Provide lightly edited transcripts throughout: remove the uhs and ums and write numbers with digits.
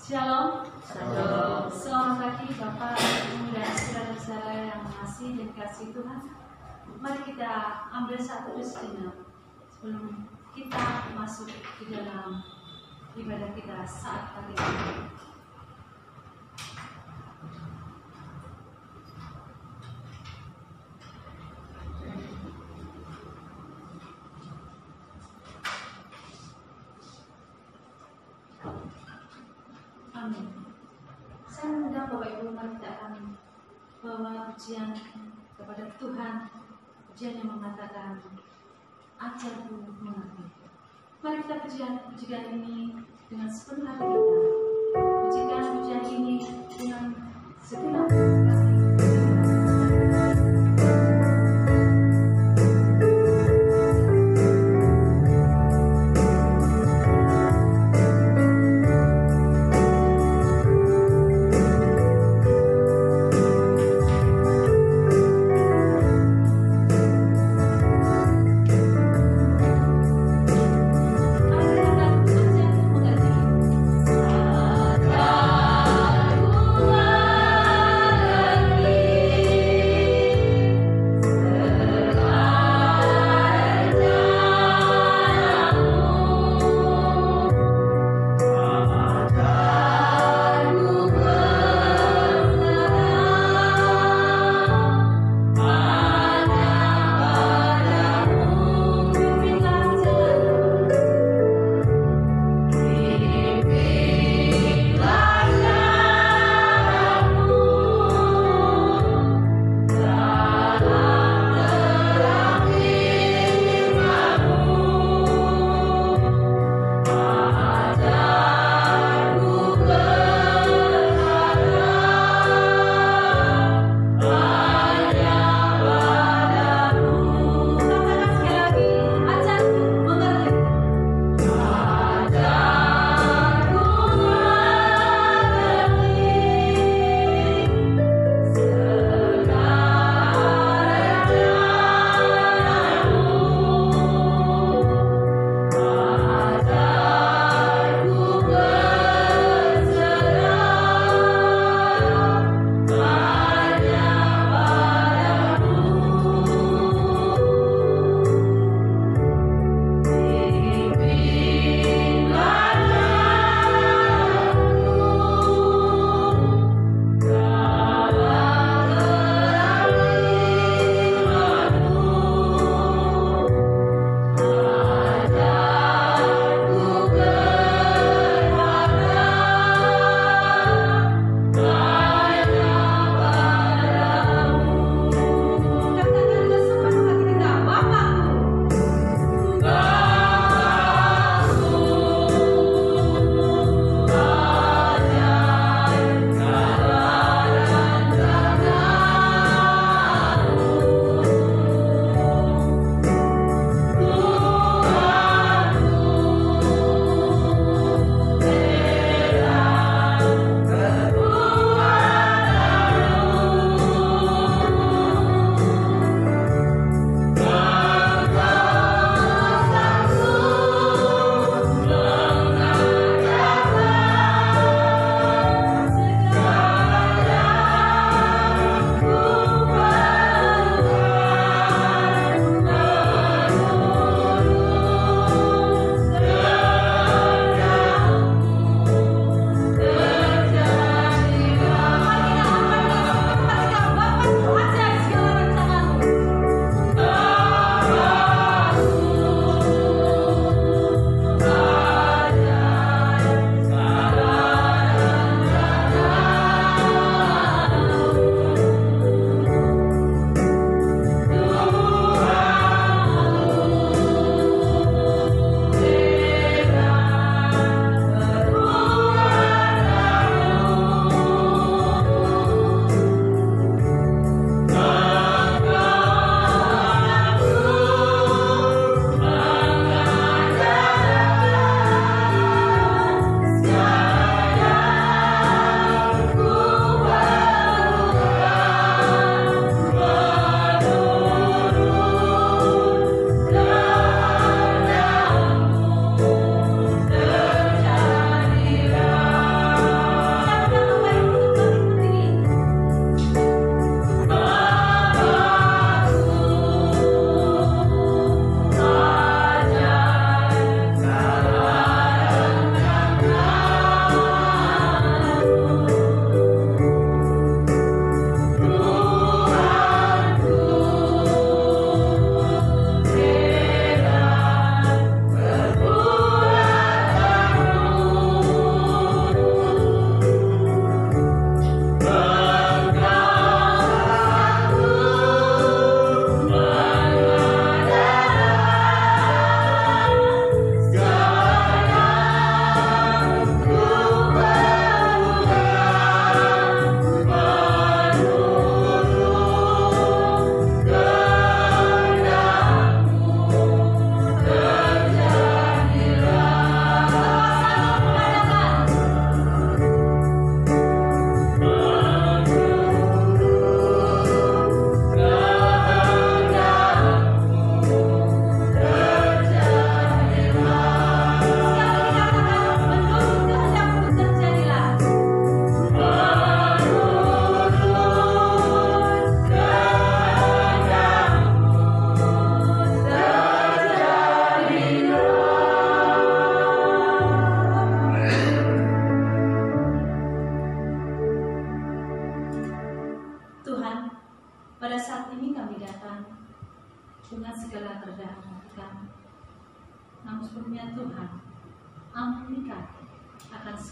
Shalom. Shalom. Selamat pagi Bapak, Ibu dan saudara-saudara yang mengasihi dan kasih Tuhan. Mari kita ambil satu sejenak sebelum kita masuk di dalam ibadah kita saat pagi ini. Amin. Saya mengundang Bapak Ibu, mari kita akan bawa pujian kepada Tuhan, pujian yang mengatakan ajarku mengerti. Mari kita pujian ini dengan sepenuh hati kita. Pujikan pujian ini dengan segenap hati. Ajarku mengerti.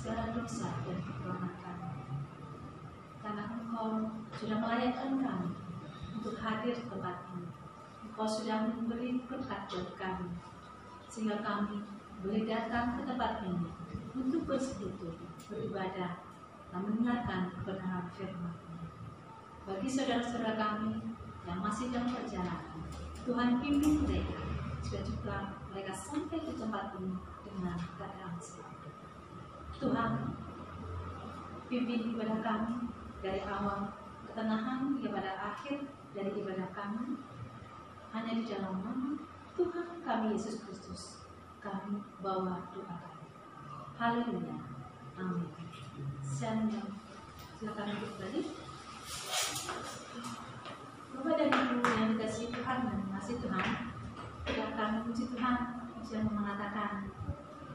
segala dosa dan kekurangan kami. Karena Engkau sudah melayakkan kami untuk hadir di tempat ini. Engkau sudah memberi berkat buat kami, sehingga kami boleh datang ke tempat ini untuk bersekutu, beribadah, dan mendengarkan kebenaran firman-Mu. Bagi saudara-saudara kami yang masih dalam perjalanan, Tuhan pimpin mereka, juga mereka sampai di tempat ini dengan keadaan selamat. Tuhan, pimpin ibadah kami dari awal ketenahan hingga pada akhir dari ibadah kami, hanya di dalam nama Tuhan kami Yesus Kristus kami bawa doa kami. Haleluya. Amin. Silakan duduk balik. Bapak dan Ibu yang dikasihi Tuhan dan mengasihi Tuhan, kita akan memuji Tuhan yang mengatakan,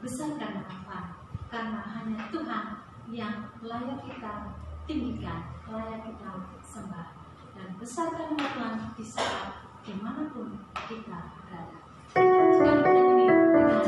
besar karena apa? Karena hanya Tuhan yang layak kita tinggikan, layak kita sembah, dan besar karena Tuhan di saat dimanapun kita berada. Jika kita ini dengan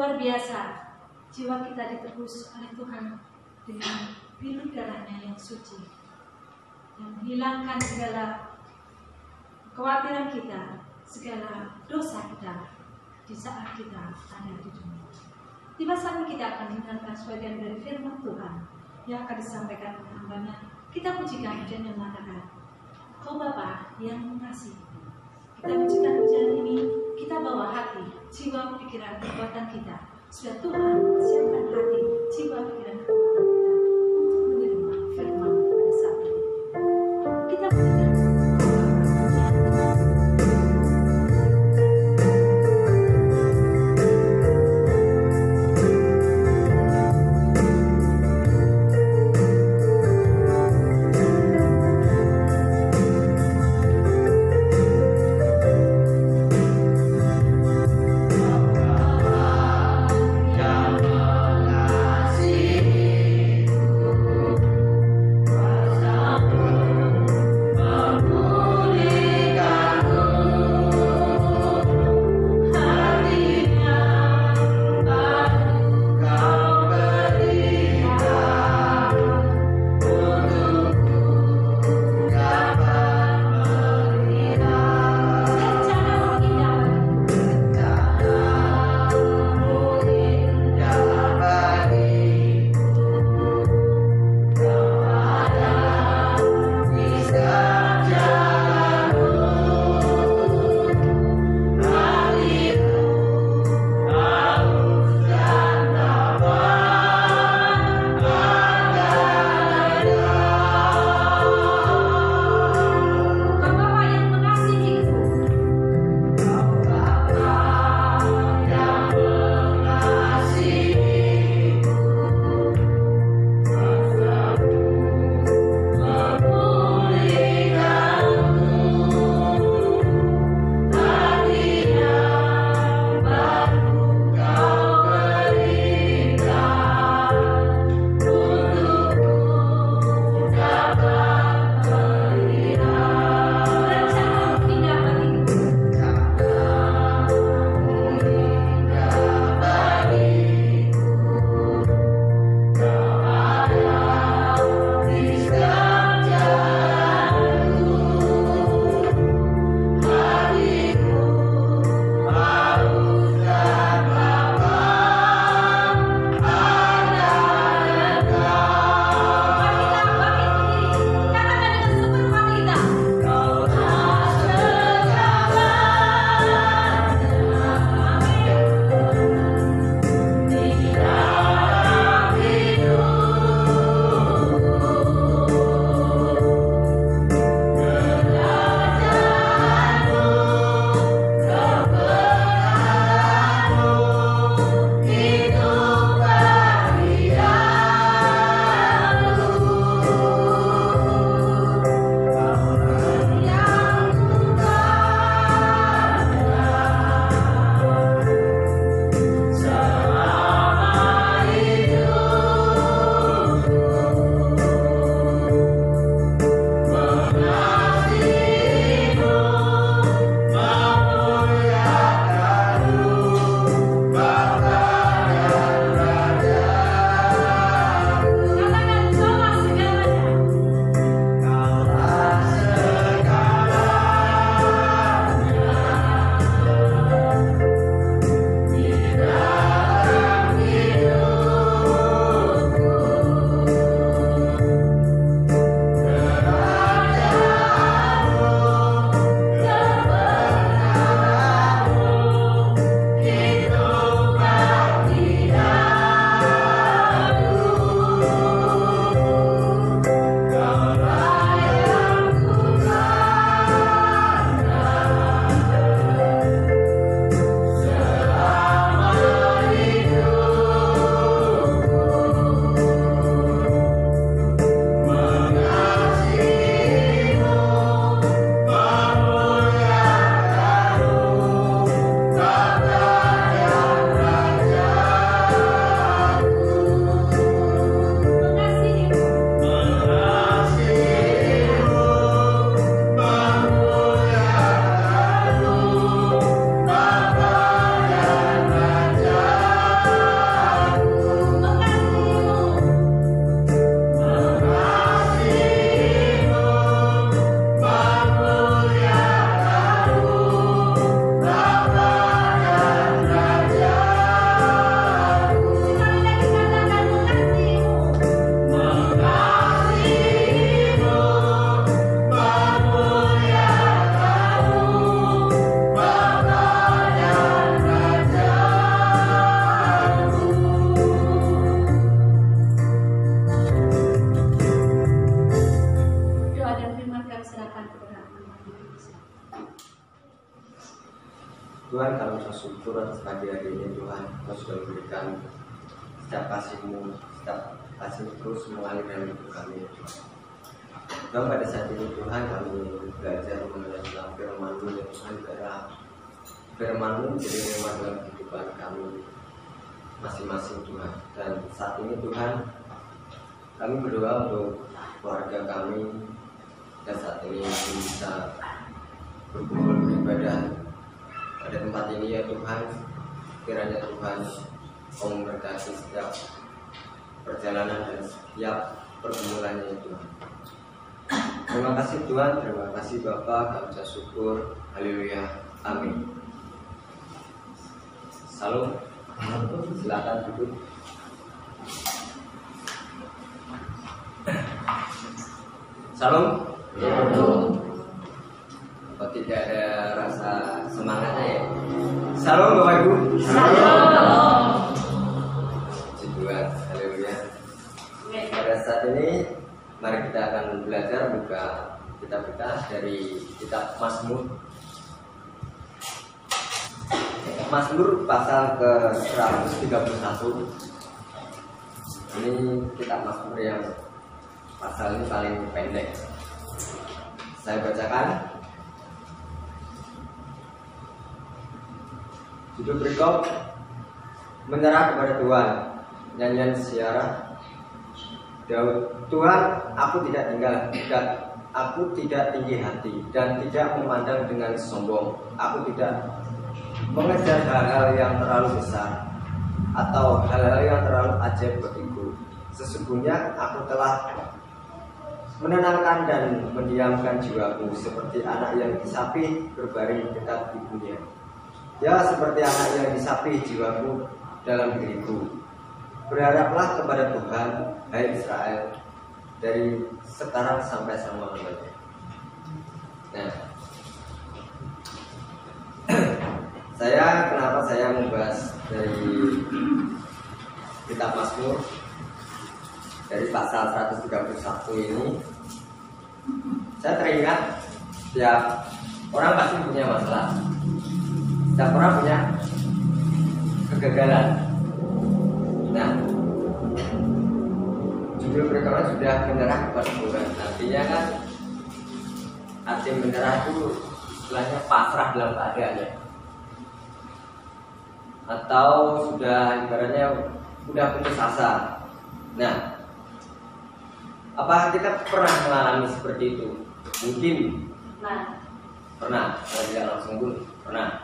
luar biasa. Jiwa kita ditebus oleh Tuhan dengan biru darahnya yang suci, yang menghilangkan segala kekhawatiran kita, segala dosa kita di saat kita ada di dunia. Tiba saatnya kita akan mendengarkan sebagian dari firman Tuhan yang akan disampaikan oleh hambanya. Kita pujikan pujian yang mengatakan, Kau Bapa yang mengasihi. Kita pujikan pujian ini, kita bawa hati, jiwa, pikiran, kekuatan kita. Sudah Tuhan siapkan hati, jiwa, pikiran, kekuatan kita untuk menerima firman pada saat ini. Kita pujikan. Yang pagi hari ini Tuhan, Kau sudah memberikan setiap kasih-Mu, setiap kasih terus mengalir dalam hidup kami ya Tuhan. Dan pada saat ini Tuhan kami belajar mengenai tentang firman-Mu ya Tuhan, biarlah firman-Mu menjadi rema dalam kehidupan kami masing-masing Tuhan. Dan saat ini Tuhan, kami berdoa untuk keluarga kami dan saat ini bisa berkumpul beribadah pada tempat ini ya Tuhan. Kiranya Tuhan Kau memberkati setiap perjalanan dan setiap pergumulannya ya Tuhan. Terima kasih Tuhan, terima kasih Bapa, kami ucap syukur. Haleluya, amin. Salam, silakan duduk. Salam. Kok tidak ada rasa semangatnya ya? Salam Bapak Ibu. Salam. Puji Tuhan, haleluya. Pada saat ini mari kita akan belajar buka kitab kita dari kitab Mazmur. Mazmur pasal ke 131. Ini kitab Mazmur yang pasal ini paling pendek. Saya bacakan. Judul berikut, menyerah kepada Tuhan. Nyanyian Syarah Daud. Tuhan, aku tidak aku tidak tinggi hati dan tidak memandang dengan sombong. Aku tidak mengejar hal-hal yang terlalu besar atau hal-hal yang terlalu ajaib bagiku. Sesungguhnya aku telah menenangkan dan mendiamkan jiwaku seperti anak yang disapi berbaring dekat ibunya. Ya, seperti anak yang disapi jiwaku dalam diriku. Berharaplah kepada Tuhan, hai Israel, dari sekarang sampai selama-lamanya. Nah, kenapa saya membahas dari kitab Mazmur dari pasal 131 ini? Saya teringat setiap orang pasti punya masalah. Setiap orang punya kegagalan. Nah, judul berikutnya sudah menyerah kepada Tuhan. Artinya kan, arti menyerah itu istilahnya pasrah dalam keadaannya, atau sudah ibaratnya sudah putus asa. Nah, apakah kita pernah mengalami seperti itu? Mungkin pernah, kalau tidak langsung pun pernah.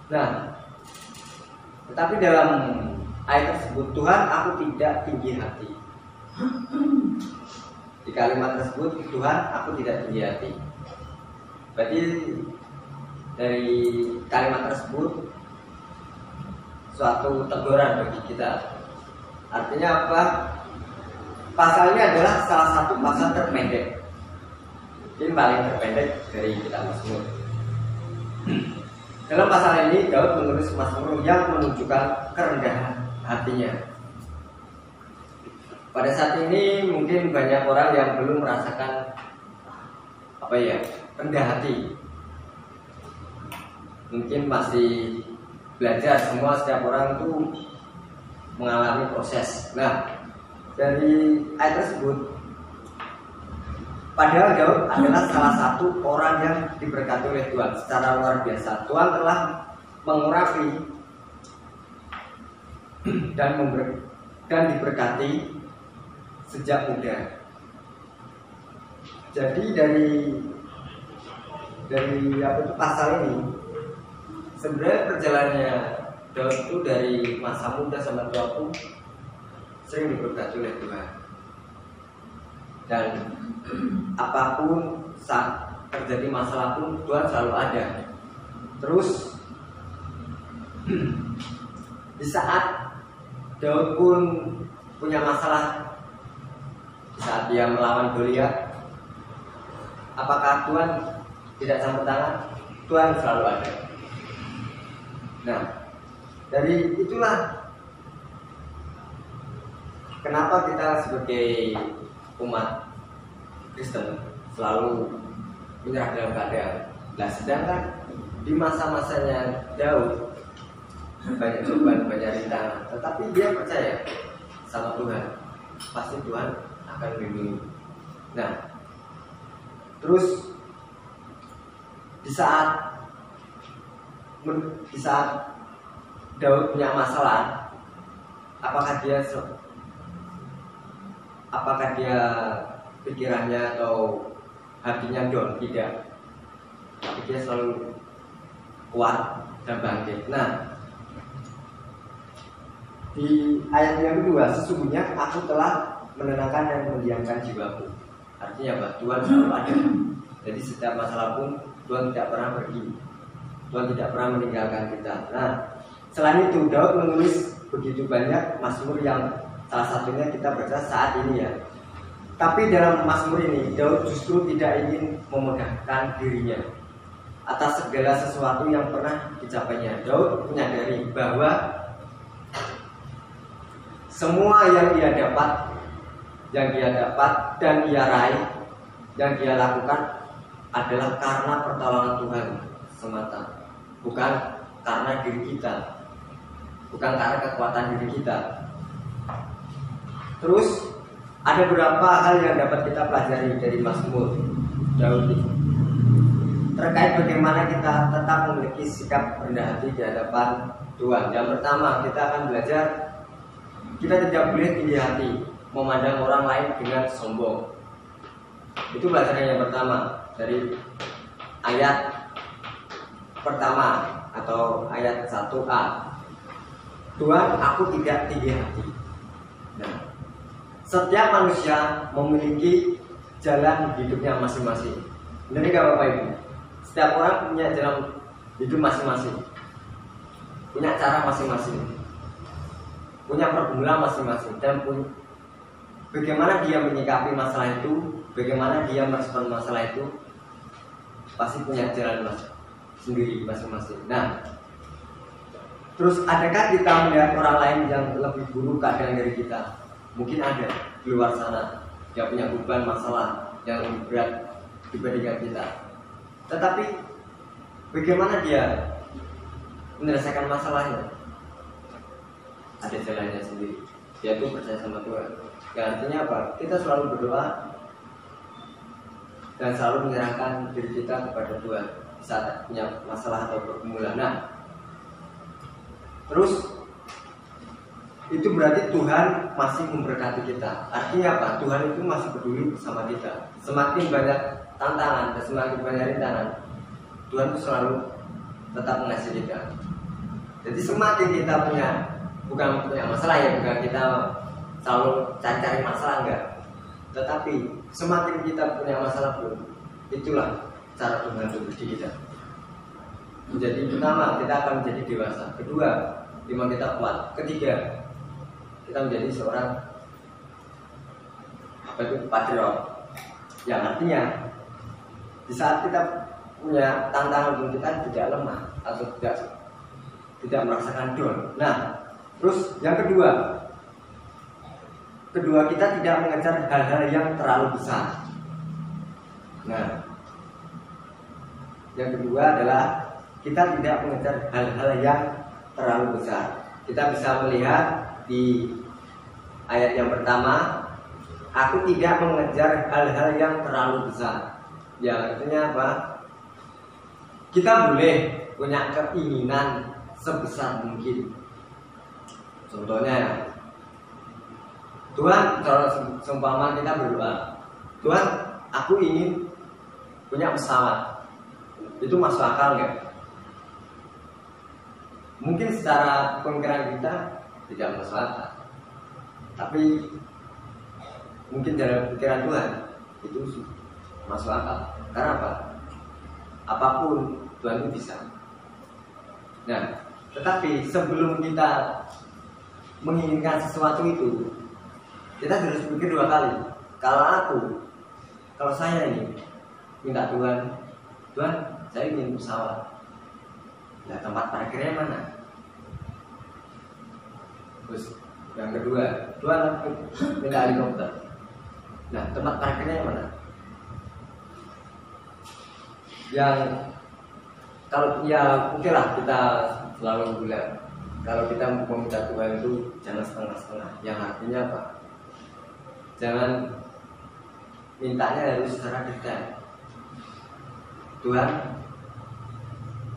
Nah, tetapi dalam ayat tersebut, Tuhan, aku tidak tinggi hati. Di kalimat tersebut, Tuhan, aku tidak tinggi hati. Berarti dari kalimat tersebut suatu teguran bagi kita. Artinya apa? Pasal ini adalah salah satu pasal terpendek, mungkin paling terpendek dari kitab Mazmur. Dalam pasal ini Daud menulis Mazmur yang menunjukkan kerendahan hatinya. Pada saat ini mungkin banyak orang yang belum merasakan rendah hati. Mungkin masih belajar, semua setiap orang itu mengalami proses. Nah, dari ayat tersebut, padahal Daud adalah salah satu orang yang diberkati oleh Tuhan secara luar biasa. Tuhan telah mengurapi dan diberkati sejak muda. Jadi dari pasal ini sebenarnya perjalanannya Daud itu dari masa muda sampai tua pun sering diberkati oleh Tuhan. Dan apapun saat terjadi masalah pun Tuhan selalu ada. Terus di saat Daud pun punya masalah, di saat dia melawan Goliat, apakah Tuhan tidak campur tangan? Tuhan selalu ada. Nah, dari itulah kenapa kita sebagai umat Kristen selalu menyerah dalam keadaan. Nah, sedangkan di masa-masanya Daud banyak cobaan, banyak rintangan, tetapi dia percaya sama Tuhan, pasti Tuhan akan melindungi. Nah, terus di saat Daud punya masalah, apakah dia pikirannya atau hatinya down? Tidak, tapi dia selalu kuat dan bangkit. Nah, di ayat yang kedua, sesungguhnya aku telah menenangkan dan mendiamkan jiwaku. Artinya apa? Tuhan selalu ada. Jadi setiap masalah pun Tuhan tidak pernah pergi, Tuhan tidak pernah meninggalkan kita. Nah, selain itu Daud menulis begitu banyak mazmur yang salah satunya kita baca saat ini ya. Tapi dalam mazmur ini Daud justru tidak ingin memegahkan dirinya atas segala sesuatu yang pernah dicapainya. Daud menyadari bahwa semua yang dia dapat dan dia raih, yang dia lakukan adalah karena pertolongan Tuhan semata, bukan karena diri kita, bukan karena kekuatan diri kita. Terus ada beberapa hal yang dapat kita pelajari dari mazmur Daud ini terkait bagaimana kita tetap memiliki sikap rendah hati di hadapan Tuhan. Yang pertama, kita akan belajar kita tidak boleh tinggi hati, memandang orang lain dengan sombong. Itu pelajaran yang pertama dari ayat pertama atau ayat 1a. Tuhan, aku tidak tinggi hati. Nah, setiap manusia memiliki jalan hidupnya masing-masing. Benar nggak Bapak Ibu? Setiap orang punya jalan hidup masing-masing, punya cara masing-masing, punya pergumulan masing-masing, dan bagaimana dia menyikapi masalah itu, bagaimana dia merespon masalah itu, pasti punya jalan sendiri masing-masing. Nah, terus adakah kita melihat orang lain yang lebih buruk keadaan dari kita? Mungkin ada di luar sana yang punya beban masalah yang lebih berat dibandingkan kita. Tetapi bagaimana dia menyelesaikan masalahnya? Ada jalannya sendiri, yaitu percaya sama Tuhan. Ya, artinya apa? Kita selalu berdoa dan selalu menyerahkan diri kita kepada Tuhan saat punya masalah atau pergumulan. Nah, terus itu berarti Tuhan masih memberkati kita. Artinya apa? Tuhan itu masih peduli sama kita. Semakin banyak tantangan dan semakin banyak rintangan, Tuhan itu selalu tetap mengasihi kita. Jadi semakin kita bukan punya masalah ya, bukan kita selalu cari masalah, enggak. Tetapi semakin kita punya masalah pun, itulah cara Tuhan beruji kita. Jadi pertama, kita akan menjadi dewasa. Kedua, iman kita kuat. Ketiga, kita menjadi seorang patriot. Yang artinya di saat kita punya tantangan pun kita tidak lemah atau tidak merasakan down. Nah, terus yang kedua kita tidak mengejar hal-hal yang terlalu besar. Nah, yang kedua adalah kita tidak mengejar hal-hal yang terlalu besar. Kita bisa melihat di ayat yang pertama, aku tidak mengejar hal-hal yang terlalu besar. Ya, artinya apa? Kita boleh punya keinginan sebesar mungkin. Contohnya, Tuhan, kalau seumpama kita berdoa, Tuhan, aku ingin punya pesawat. Itu masuk akal nggak? Mungkin secara pemikiran kita tidak masuk akal, tapi mungkin dalam pikiran Tuhan itu masuk akal. Karena apa? Apapun Tuhan itu bisa. Nah, tetapi sebelum kita menginginkan sesuatu itu, kita harus berpikir dua kali. Kalau saya ini minta Tuhan, saya ingin pesawat. Nah, tempat parkirnya mana? Terus yang kedua, Tuhan minta helikopter. Nah, tempat parkirnya yang mana? Yang kalau ya oke lah, kita selalu bilang kalau kita meminta Tuhan itu jangan setengah-setengah. Yang artinya apa? Jangan mintanya harus secara detail. Tuhan,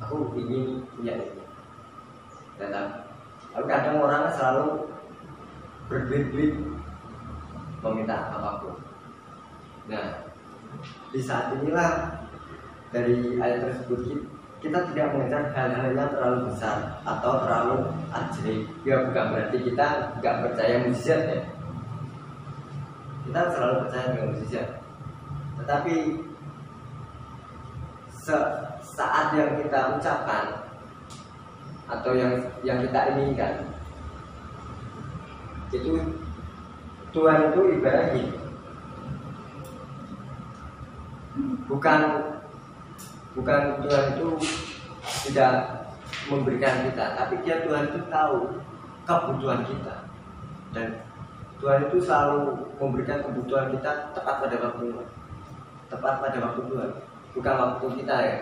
aku ingin punya ini. Lalu kadang orang selalu berbelit-belit meminta apapun. Nah, di saat inilah dari ayat tersebut kita tidak mengejar hal-hal yang terlalu besar atau terlalu ajaib. Ya bukan berarti kita nggak percaya mukjizat ya. Kita selalu percaya dengan mukjizat. Tetapi saat yang kita ucapkan atau yang kita inginkan itu Tuhan itu ibaratnya bukan Tuhan itu tidak memberikan kita, tapi Tuhan itu tahu kebutuhan kita, dan Tuhan itu selalu memberikan kebutuhan kita tepat pada waktunya, tepat pada waktu Tuhan, bukan waktu kita ya.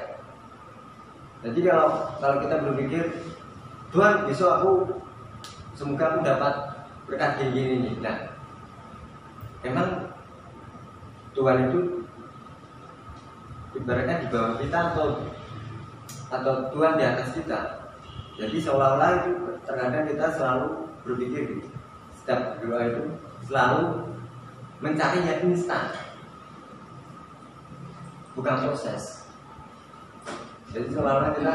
Jadi kalau kita berpikir Tuhan besok semoga aku dapat berkat gini nih, nah emang Tuhan itu ibaratnya di bawah kita atau Tuhan di atas kita. Jadi seolah-olah itu terkadang kita selalu berpikir gitu. Setiap doa itu selalu mencari yang instan, bukan proses. Jadi seolah-olah kita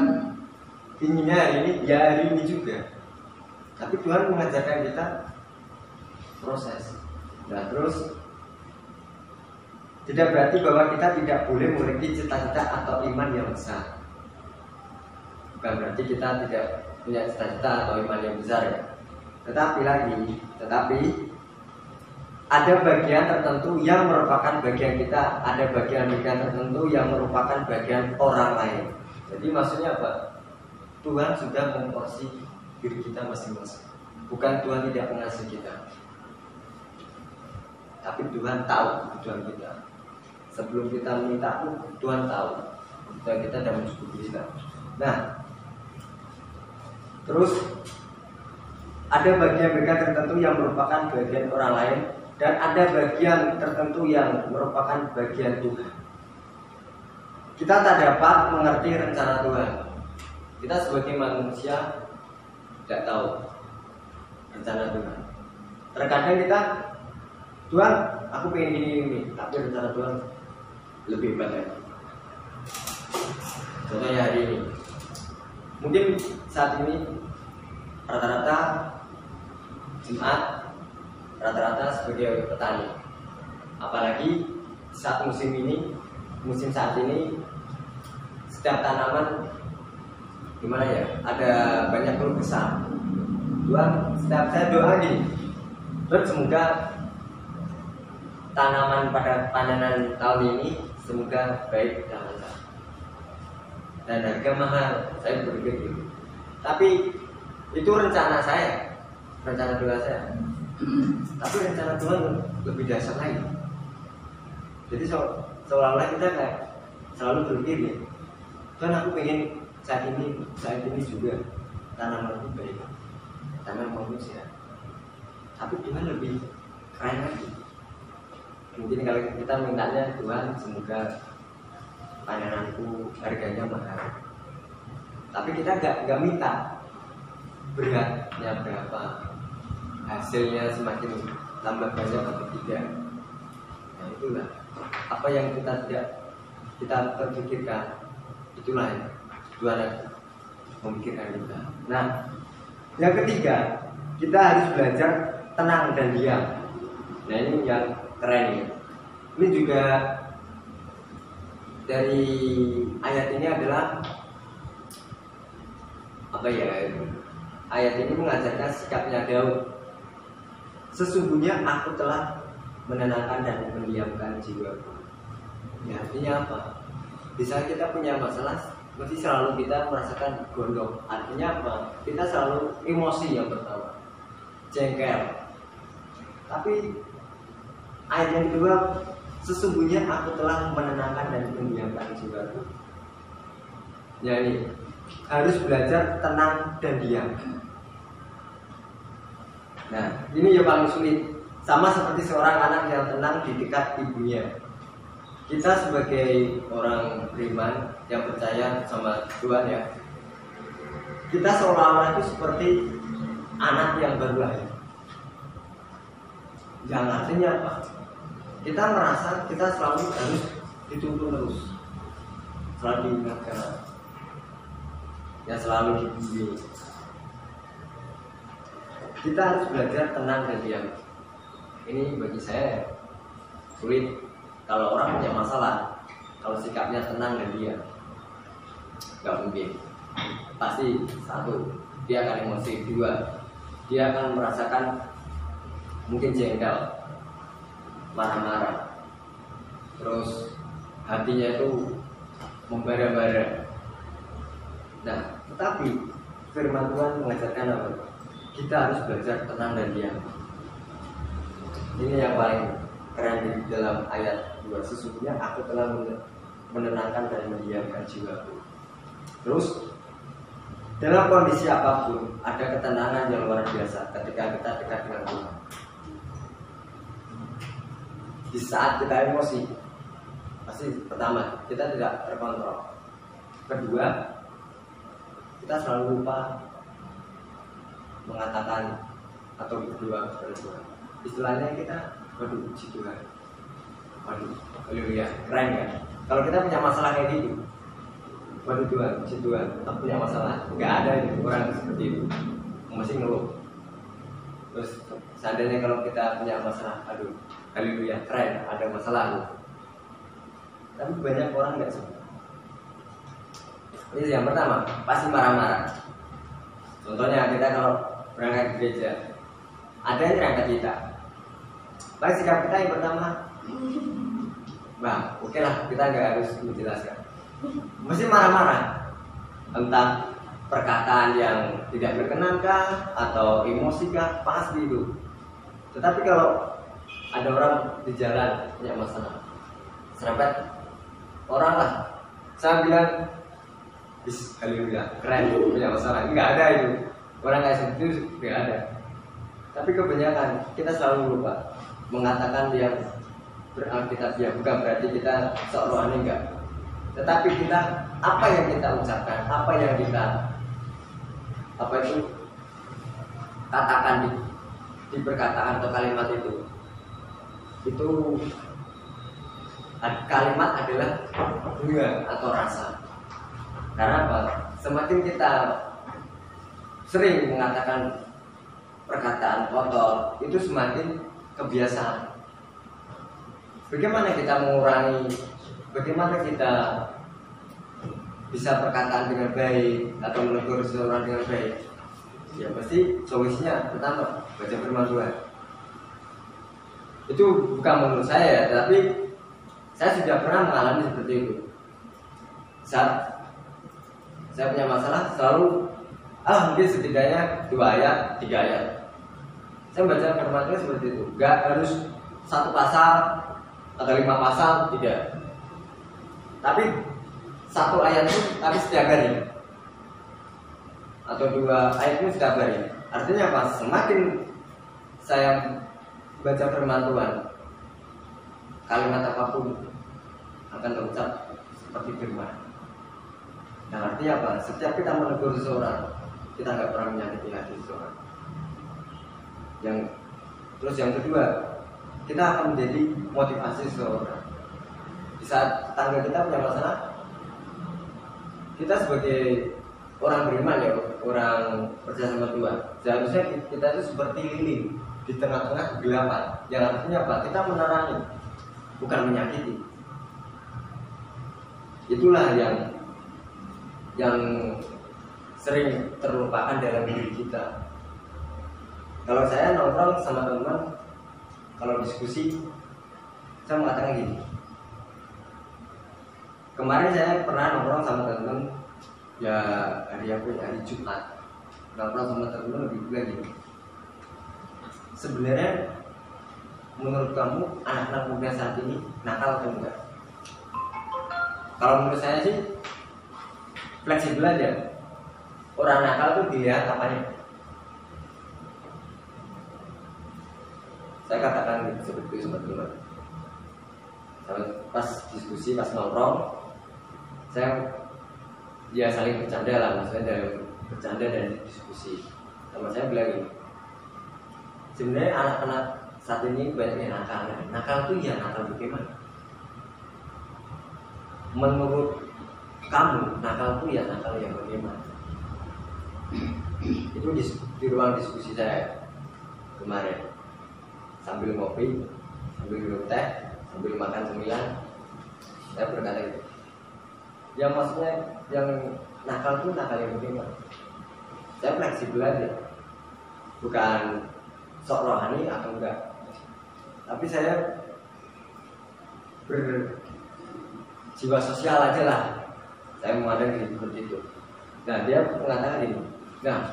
inginnya hari ini, ya hari ini juga. Tapi Tuhan mengajarkan kita proses. Nah terus tidak berarti bahwa kita tidak boleh memiliki cita-cita atau iman yang besar. Bukan berarti kita tidak punya cita-cita atau iman yang besar ya. Tetapi ada bagian tertentu yang merupakan bagian kita, ada bagian-bagian tertentu yang merupakan bagian orang lain. Jadi maksudnya apa? Tuhan sudah memporsi diri kita masing-masing. Bukan Tuhan tidak mengasihi kita, tapi Tuhan tahu kebutuhan kita. Sebelum kita minta pun Tuhan tahu kebutuhan kita dan mencukupi kita. Nah, terus ada bagian-bagian tertentu yang merupakan bagian orang lain, dan ada bagian tertentu yang merupakan bagian Tuhan. Kita tak dapat mengerti rencana Tuhan. Kita sebagai manusia tidak tahu rencana Tuhan. Terkadang kita, Tuhan, aku pengen gini, tapi rencana Tuhan lebih hebat lagi. Contohnya hari ini, mungkin saat ini rata-rata Jumat, rata-rata sebagai petani, apalagi saat musim saat ini, setiap tanaman gimana ya, ada banyak keluh kesah. Tuhan, setiap saya doa gini, Tuhan semoga tanaman pada panenan tahun ini semoga baik dan lancar dan harga mahal. Saya berpikir gitu. Tapi itu rencana saya, rencana doa saya. Tapi rencana Tuhan lebih dahsyat lagi. Jadi seolah-olah kita kayak selalu berpikir ya, Tuhan aku pengen saat ini juga tanaman itu baik, tanaman manusia. Tapi Tuhan lebih keren lagi. Mungkin kalau kita mintanya Tuhan semoga panenanku harganya mahal, tapi kita nggak minta beratnya berapa, hasilnya semakin tambah banyak atau tidak. Nah itulah apa yang kita terpikirkan, itulah yang Tuhan memikirkan kita. Nah yang ketiga, kita harus belajar tenang dan diam. Nah ini yang keren ya. Ini juga dari ayat ini adalah apa ya? Ayat ini mengajarkan sikapnya Daud. Sesungguhnya aku telah menenangkan dan mendiamkan jiwaku. Ya, artinya apa? Di saat kita punya masalah, mesti selalu kita merasakan gondok. Artinya apa? Kita selalu emosi yang pertama, jengkel. Tapi ayat yang kedua, sesungguhnya aku telah menenangkan dan mendiamkan jiwaku. Ya ini harus belajar tenang dan diam. Nah, ini yang paling sulit. Sama seperti seorang anak yang tenang di dekat ibunya. Kita sebagai orang beriman yang percaya sama Tuhan ya, kita seolah-olah itu seperti anak yang baru lahir. Yang artinya apa? Kita merasa kita selalu harus dituntun terus, selalu diingatkan, ya selalu dibimbing. Kita harus belajar tenang dan diam. Ini bagi saya sulit. Kalau orang punya masalah, kalau sikapnya tenang dan diam, nggak mungkin. Pasti satu, dia akan emosi. Dua, dia akan merasakan mungkin jengkel, marah-marah. Terus hatinya itu membara-bara. Nah, tetapi firman Tuhan mengajarkan apa? Kita harus belajar tenang dan diam. Ini yang paling keren di dalam ayat 2. Sesungguhnya aku telah menenangkan dan mendiamkan jiwaku. Terus dalam kondisi apapun ada ketenangan yang luar biasa ketika kita dekat dengan Tuhan. Di saat kita emosi, pasti pertama kita tidak terkontrol. Kedua, kita selalu lupa mengatakan atau berdoa kepada Tuhan. Istilahnya kita, waduh, puji Tuhan, waduh, haleluya, keren kan? Kalau kita punya masalah kayak gitu, waduh Tuhan, puji Tuhan, kita punya masalah, nggak ada itu orang seperti itu, masih ngeluh. Terus seandainya kalau kita punya masalah, aduh, haleluya, keren, ada masalah loh. Tapi banyak orang nggak suka. Ini yang pertama, pasti marah-marah. Contohnya kita kalau berangkat ke gereja, ada yang nyerempet kita. Baik, sikap kita yang pertama, bang, oke lah, kita nggak harus menjelaskan. Mesti marah-marah tentang perkataan yang tidak berkenankah atau emosikah, pasti itu. Tetapi kalau ada orang di jalan punya masalah, serempet orang lah, saya bilang, haleluya, keren, punya masalah. Nggak ada itu, orang kayak seperti itu nggak ada. Tapi kebanyakan kita selalu lupa mengatakan yang beralkitabiah, bukan berarti kita seolah-olah enggak. Tetapi kita, apa yang kita ucapkan, apa yang kita katakan di perkataan atau kalimat itu kalimat adalah bunga atau rasa. Karena apa? Semakin kita sering mengatakan perkataan kotor, itu semakin kebiasaan. Bagaimana kita mengurangi, bagaimana kita bisa perkataan dengan baik atau menegur seseorang dengan baik? Ya pasti solusinya pertama baca firman Tuhan. Itu bukan menurut saya, tapi saya sudah pernah mengalami seperti itu. Saat saya punya masalah, selalu mungkin setidaknya 2 ayat, 3 ayat. Saya baca firman Tuhan seperti itu. Gak harus 1 pasal atau 5 pasal, tidak. Tapi 1 ayat itu tapi setiap hari, atau 2 ayat itu setiap hari. Artinya apa? Semakin saya baca firman Tuhan, kalimat apapun akan terucap seperti firman. Nah, artinya apa? Setiap kita menegur seseorang, kita nggak pernah menyakiti hati seseorang. Terus yang kedua, kita akan menjadi motivasi seseorang. Di saat tetangga kita punya masalah, kita sebagai orang beriman ya, orang percaya sama Tuhan, seharusnya kita itu seperti lilin di tengah-tengah kegelapan. Yang artinya apa? Kita menerangi, bukan menyakiti. Itulah yang sering terlupakan dalam diri kita. Kalau saya nongkrong sama teman, kalau diskusi, saya mengatakan gini. Kemarin saya pernah nongkrong sama teman, ya hari Jumat, nongkrong sama teman lebih bilang gini. Sebenarnya menurut kamu anak-anak muda saat ini nakal atau enggak? Kalau menurut saya sih fleksibel aja. Orang nakal tuh dilihat apanya. Saya katakan seperti itu sama teman. Pas diskusi, pas nongkrong, saya ya saling bercanda lah, maksudnya dalam bercanda dan diskusi. Sama saya bilang gini, sebenarnya anak-anak saat ini banyak yang nakal. Nakal itu ya nakal bagaimana? Menurut kamu nakal itu ya nakal yang bagaimana? Itu di ruang diskusi saya kemarin, sambil ngopi, sambil minum teh, sambil makan cemilan, saya berkata gitu. Ya maksudnya yang nakal itu nakal yang bagaimana? Saya fleksibel aja, bukan sok rohani atau enggak, tapi saya berjiwa sosial aja lah. Saya memandang diri seperti itu. Nah dia mengatakan ini, nah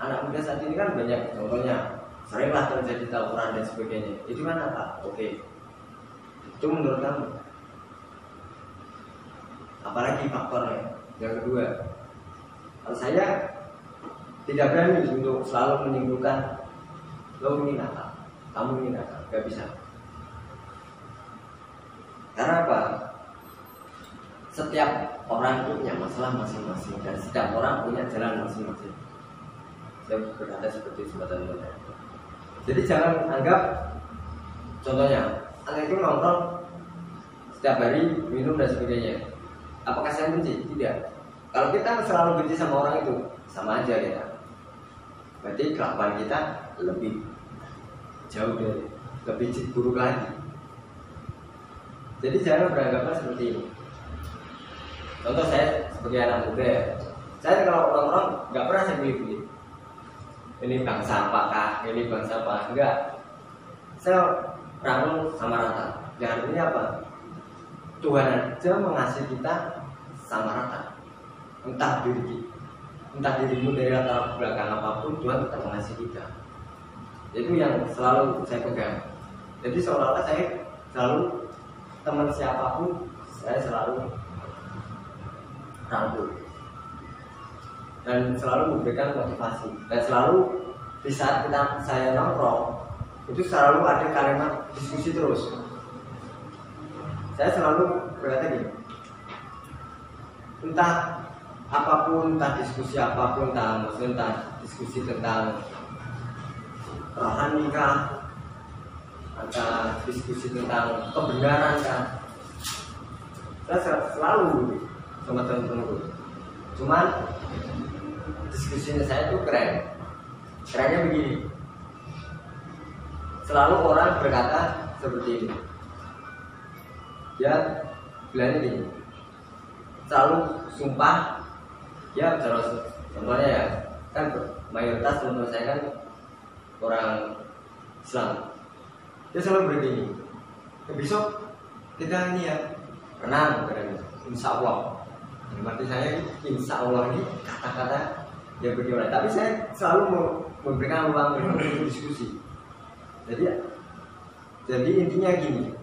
anak muda saat ini kan banyak, contohnya seringlah terjadi tawuran dan sebagainya. Itu kan apa? Oke, itu menurut kamu. Apalagi faktornya yang kedua, kalau saya tidak berani untuk selalu menyimpulkan lo ini nakal, kamu ini nakal, gak bisa. Karena apa? Setiap orang itu punya masalah masing-masing dan setiap orang punya jalan masing-masing. Saya berkata seperti itu teman-teman. Jadi jangan anggap, contohnya anak itu nongkrong setiap hari minum dan sebagainya. Apakah saya benci? Tidak. Kalau kita selalu benci sama orang itu, sama aja kita. Berarti kelakuan kita lebih jauh dari, lebih buruk lagi. Jadi jangan beranggapan seperti ini. Contoh saya sebagai anak muda ya, saya kalau nongkrong nggak pernah saya pilih-pilih. Ini bangsa apakah, ini bangsa apa? Enggak. Saya rangkul sama rata. Yang artinya apa? Tuhan aja mengasihi kita sama rata. Entah dirimu dari latar belakang apapun, Tuhan tetap mengasihi kita. Itu yang selalu saya pegang. Jadi seolah-olah saya selalu, teman siapapun saya selalu rangkul dan selalu memberikan motivasi. Dan selalu di saat saya nongkrong itu selalu ada kalimat diskusi terus. Saya selalu berkata gini, entah apapun, entah diskusi apapun, entah diskusi tentang rohani kah, entah diskusi tentang kebenaran kah, saya selalu sama teman-teman. Cuman diskusinya saya itu keren. Kerennya begini, selalu orang berkata seperti ini. Dia bilangnya gini, selalu sumpah. Ya contohnya ya, kan mayoritas teman-teman saya kan orang Islam. Dia selalu begini, besok kita ini ya renang, insya Allah. Berarti saya insya Allah ini kata-kata yang bagaimana. Tapi saya selalu memberikan ruang untuk diskusi. Jadi intinya gini,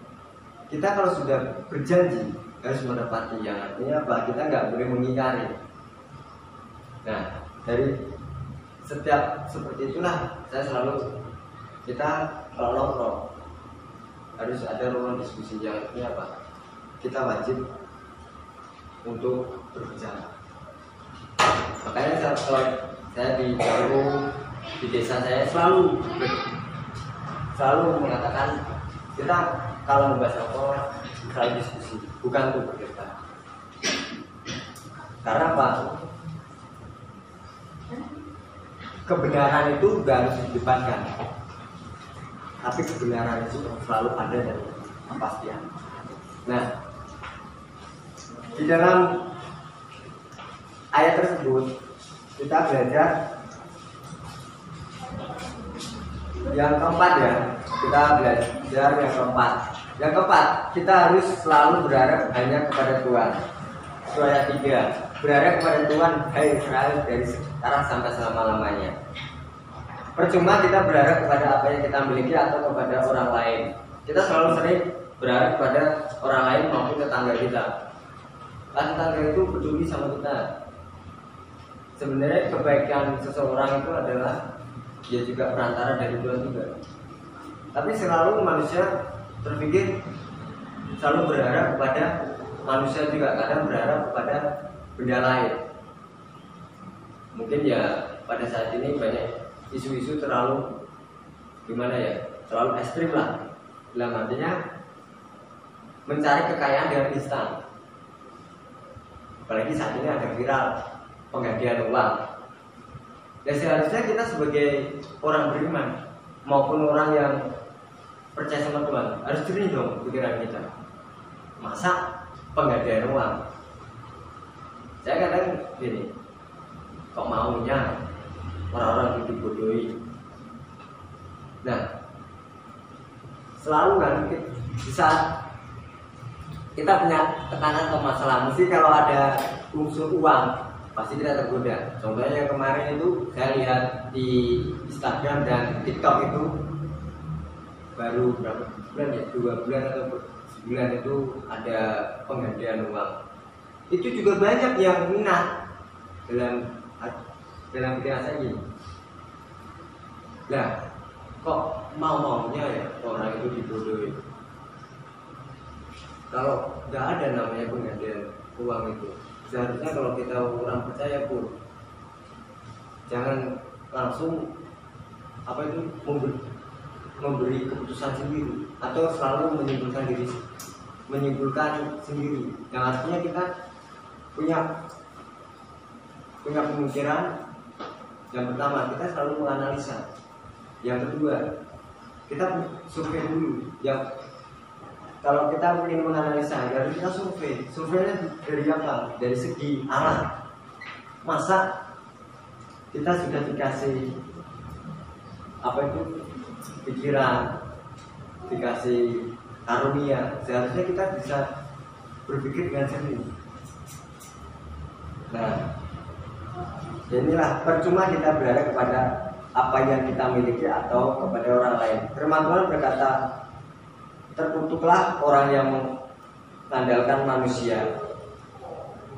kita kalau sudah berjanji harus menepati, yang artinya apa? Kita nggak boleh mengingkari. Nah, dari setiap seperti itulah saya selalu, kita kalau nongkrong harus ada ruang diskusi, yang artinya apa? Kita wajib untuk berbicara. Makanya saya di Jawa, di desa saya selalu mengatakan, kita kalau membahas apa selalu diskusi, bukan untuk berdebat. Karena apa? Kebenaran itu gak harus didebatkan, tapi kebenaran itu selalu ada dari kepastian. Nah, di dalam ayat tersebut kita belajar yang keempat ya, kita belajar yang keempat. Yang keempat, kita harus selalu berharap hanya kepada Tuhan. Itu ayat 3. Berharap kepada Tuhan, hai Israel, dari sekarang sampai selama-lamanya. Percuma kita berharap kepada apa yang kita miliki atau kepada orang lain. Kita selalu sering berharap kepada orang lain maupun tetangga kita. Tetangga itu peduli sama kita. Sebenarnya kebaikan seseorang itu adalah dia juga perantara dari Tuhan juga. Tapi selalu manusia terpikir selalu berharap kepada manusia juga, kadang berharap kepada benda lain. Mungkin ya pada saat ini banyak isu-isu terlalu gimana ya, terlalu ekstrim lah. Dalam artinya mencari kekayaan dengan instan. Apalagi saat ini ada viral penggadean uang. Ya seharusnya kita sebagai orang beriman maupun orang yang percaya sama Tuhan harus jernih dong pikiran kita. Masa penggadean uang? Saya kadang gini, kok maunya orang-orang itu dibodohi. Nah, selalu kan di saat kita punya tekanan atau masalah, mesti kalau ada unsur uang pasti kita tergoda. Contohnya yang kemarin itu saya lihat di Instagram dan TikTok itu baru berapa bulan ya, 2 bulan atau sebulan itu ada penggadean uang. Itu juga banyak yang minat dalam pikiran saya gini. Lah, kok mau-maunya ya orang itu dibodohi? Kalau nggak ada namanya penggadean uang itu, seharusnya kalau kita orang percaya pun jangan langsung memberi keputusan sendiri atau selalu menyimpulkan sendiri. Yang artinya kita punya pemikiran. Yang pertama, kita selalu menganalisa. Yang kedua, kita survei dulu. Kalau kita ingin menganalisa, harus kita survei. Surveinya dari apa? Dari segi arah. Masa kita sudah dikasih pikiran, dikasih karunia, seharusnya kita bisa berpikir dengan jernih. Nah, inilah percuma kita berharap kepada apa yang kita miliki atau kepada orang lain. Firman Tuhan berkata, terkutuklah orang yang mengandalkan manusia,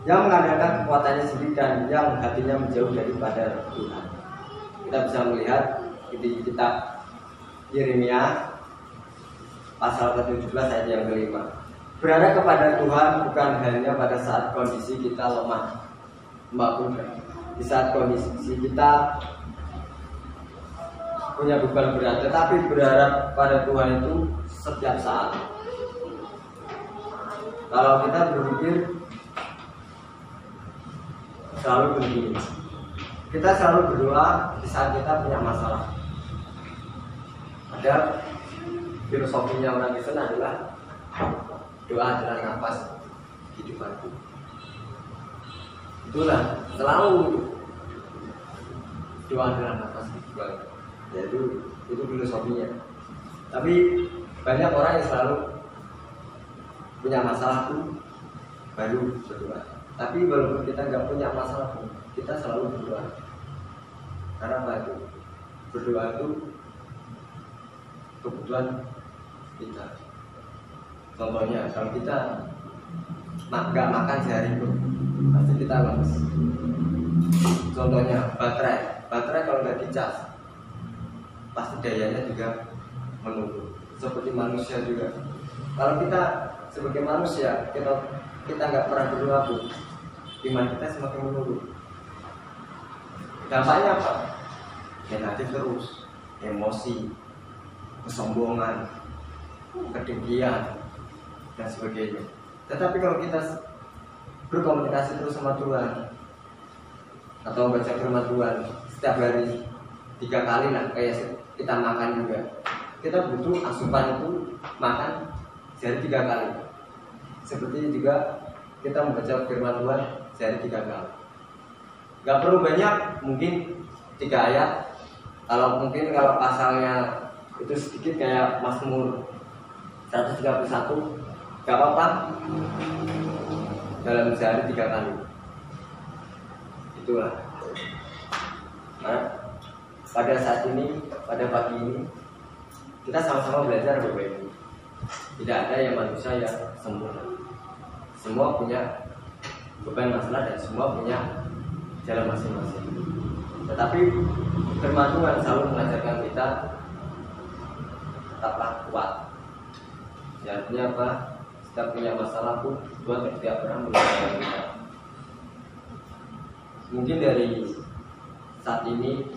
yang mengandalkan kekuatannya sendiri dan yang hatinya menjauh daripada Tuhan. Kita bisa melihat di kitab Yeremia pasal ke-17 ayat yang ke-5. Berharap kepada Tuhan bukan hanya pada saat kondisi kita lemah, maupun di saat kondisi kita punya beban berat, tetapi berharap pada Tuhan itu setiap saat. Kalau kita berpikir selalu begini, kita selalu berdoa di saat kita punya masalah. Ada filosofinya orang Kristen adalah doa adalah nafas kehidupanku. Itulah selalu doa adalah nafas kehidupanku. Yaitu itu filosofinya. Tapi banyak orang yang selalu punya masalah pun baru berdoa. Tapi walaupun kita nggak punya masalah pun, kita selalu berdoa. Karena apa itu? Berdoa itu kebutuhan kita. Contohnya, kalau kita nggak makan sehari pun, pasti kita lemes. Contohnya baterai kalau nggak dicas, pasti dayanya juga menurun. Seperti manusia juga. Kalau kita sebagai manusia, kita nggak pernah berdoa pun, iman kita semakin menurun. Dampaknya apa? Negatif terus, emosi, kesombongan, kedengkian, dan sebagainya. Tetapi kalau kita berkomunikasi terus sama Tuhan atau baca firman Tuhan setiap hari 3 kali lah, kayak kita makan juga, kita butuh asupan itu makan sehari 3 kali. Seperti juga kita membaca firman Tuhan sehari 3 kali. Gak perlu banyak, mungkin 3 ayat. Kalau pasalnya itu sedikit kayak Mazmur 131, gak apa-apa, dalam sehari 3 kali. Itulah. Nah, pada saat ini, pada pagi ini, kita sama-sama belajar Bapak Ibu. Tidak ada yang manusia yang sempurna. Semua punya beban masalah dan semua punya jalan masing-masing. Tetapi firman Tuhan selalu mengajarkan kita tetaplah kuat. Artinya apa? Setiap punya masalah pun Tuhan tidak pernah meninggalkan kita. Mungkin dari saat ini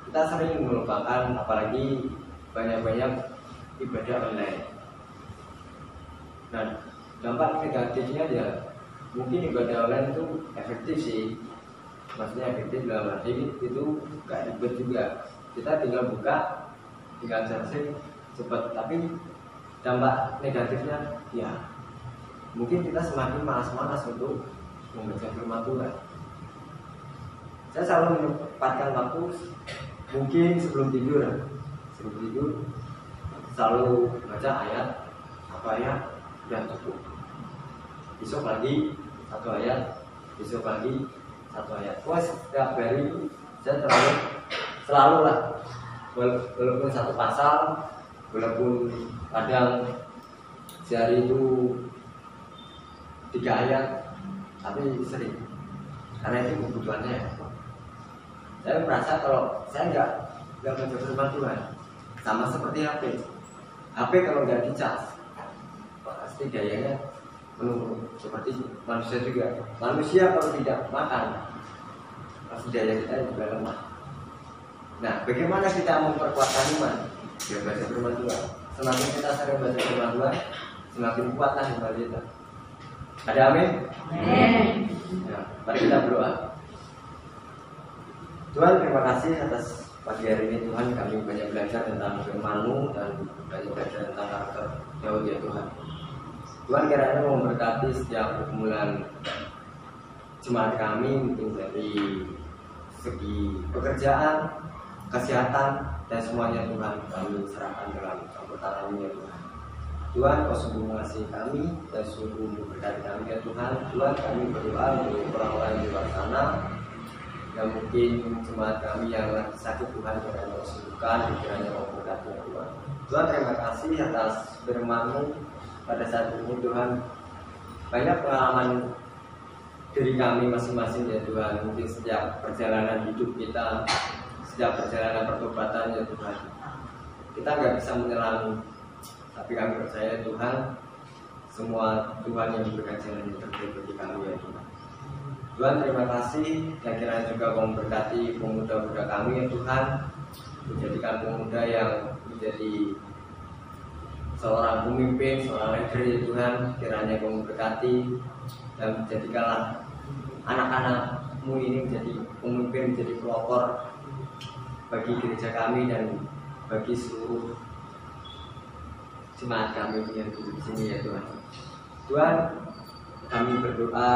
kita sering melupakan, apalagi banyak-banyak ibadah online. Nah, dampak negatifnya ya mungkin ibadah online itu efektif sih, maksudnya efektif dalam arti itu gak ribet juga, kita tinggal buka, tinggal searching cepat. Tapi dampak negatifnya ya mungkin kita semakin malas-malas untuk membaca firman Tuhan. Saya selalu menyempatkan waktu mungkin sebelum tidur selalu baca ayat apa ya, dan cukup. Besok lagi satu ayat, besok lagi satu ayat. Wah, setiap hari saya selalu lah, walaupun satu pasal, walaupun kadang sehari itu 3 ayat, tapi sering, karena itu kebutuhannya. Saya merasa kalau saya nggak baca firman Tuhan, sama seperti HP kalau nggak dicas pasti dayanya menurun. Seperti manusia juga, manusia kalau tidak makan pasti daya kita juga lemah. Nah, bagaimana kita memperkuatkan iman? Ya baca firman Tuhan. Semakin kita sering baca firman Tuhan, semakin kuatlah iman kita. Ada amin? Amin. Ya, mari kita berdoa. Tuhan, terima kasih atas pagi hari ini. Tuhan, kami banyak belajar tentang firman-Mu dan banyak belajar tentang karakter Daud ya Tuhan. Tuhan, kiranya memberkati setiap pergumulan jemaat kami, mungkin dari segi pekerjaan, kesehatan, dan semuanya Tuhan kami serahkan dalam campur tangan-Mu ya Tuhan. Tuhan, Kau sungguh mengasihi kami dan sungguh memberkati kami ya Tuhan. Tuhan, kami berdoa untuk orang-orang di luar sana yang mungkin jemaat kami yang lagi sakit, Tuhan kiranya Kau sembuhkan, kiranya Kau berkati ya Tuhan. Tuhan, terima kasih atas firman-Mu pada saat ini Tuhan. Banyak pengalaman diri kami masing-masing ya Tuhan. Mungkin setiap perjalanan hidup kita, setiap perjalanan pertobatan ya Tuhan, kita nggak bisa menyelam, tapi kami percaya Tuhan, semua Tuhan yang memberikan jalan yang terbaik bagi kami ya Tuhan. Tuhan, terima kasih, dan kiranya juga Kau memberkati pemuda-pemuda kami ya Tuhan, menjadikan pemuda yang menjadi seorang pemimpin, seorang leader ya Tuhan. Kiranya Kau memberkati dan menjadikanlah anak-anak-Mu ini menjadi pemimpin, menjadi pelopor bagi gereja kami dan bagi seluruh jemaat kami yang di sini ya Tuhan. Tuhan, kami berdoa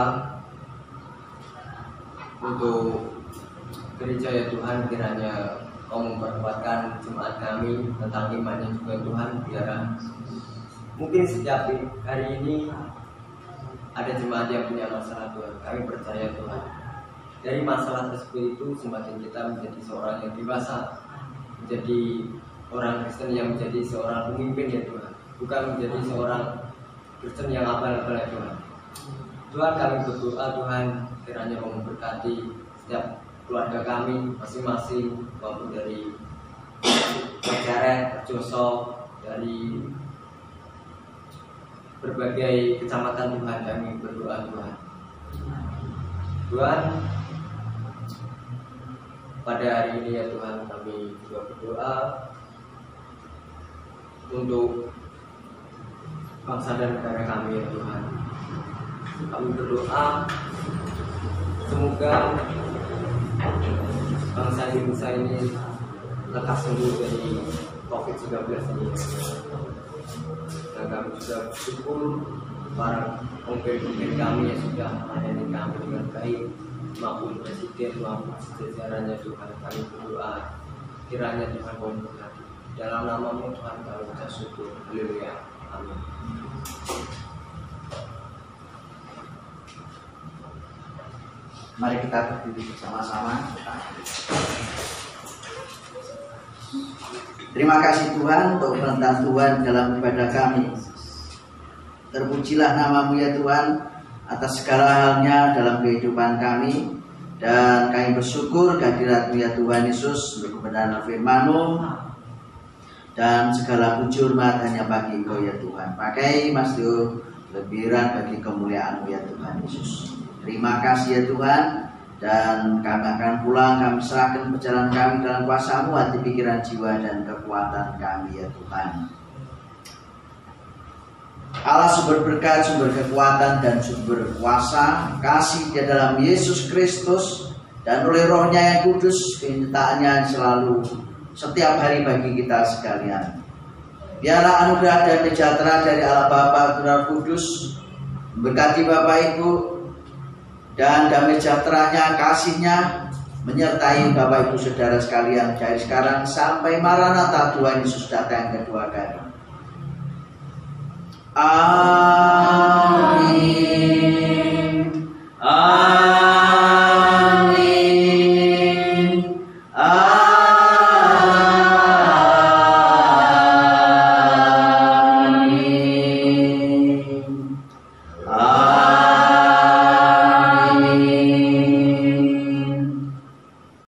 untuk gereja ya Tuhan, kiranya Kau memperkuatkan jemaat kami tentang imannya juga Tuhan. Biar mungkin setiap hari ini ada jemaat yang punya masalah Tuhan, kami percaya Tuhan, dari masalah tersebut itu semakin kita menjadi seorang yang dewasa, menjadi orang Kristen yang menjadi seorang pemimpin ya Tuhan, bukan menjadi seorang Kristen yang abal-abal ya Tuhan. Tuhan, kami berdoa Tuhan, kiranya Kau memberkati setiap keluarga kami masing-masing, maupun dari Jaret, Joso, dari berbagai kecamatan Tuhan. Kami berdoa Tuhan. Tuhan, pada hari ini ya Tuhan, kami juga berdoa untuk bangsa dan negara kami ya Tuhan. Kami berdoa semoga bangsa Indonesia ini lekas sembuh dari COVID-19 ini. Dan kami juga bersyukur para pemimpin kami yang sudah melayani kami dengan baik, maupun presiden maupun jajarannya Tuhan. Kami berdoa kiranya Tuhan Kau memberkati. Dalam nama-Mu Tuhan kami ucap syukur. Haleluya. Amin. Mari kita berdiri bersama-sama. Terima kasih Tuhan untuk perintah Tuhan dalam ibadah kami. Terpujilah nama-Mu ya Tuhan atas segala halnya dalam kehidupan kami. Dan kami bersyukur kehadirat-Mu ya Tuhan Yesus untuk kebenaran firman-Mu. dan segala puji hormat hanya bagi Engkau ya Tuhan. Pakai Mas Dio lebiran bagi kemuliaan ya Tuhan Yesus. Terima kasih ya Tuhan. Dan kami akan pulang, kami serahkan perjalanan kami dalam kuasa-Mu, hati, pikiran, jiwa, dan kekuatan kami ya Tuhan. Allah sumber berkat, sumber kekuatan, dan sumber kuasa, kasih di dalam Yesus Kristus, dan oleh Roh-Nya yang kudus, penyertaannya selalu setiap hari bagi kita sekalian. Biarlah anugerah dan sejahtera dari Allah Bapa dan Roh Kudus memberkati Bapak Ibu, dan damai sejahteranya, kasihnya menyertai Bapak Ibu Saudara sekalian dari sekarang sampai Maranatha Tuhan Yesus datang kedua kali. Amin.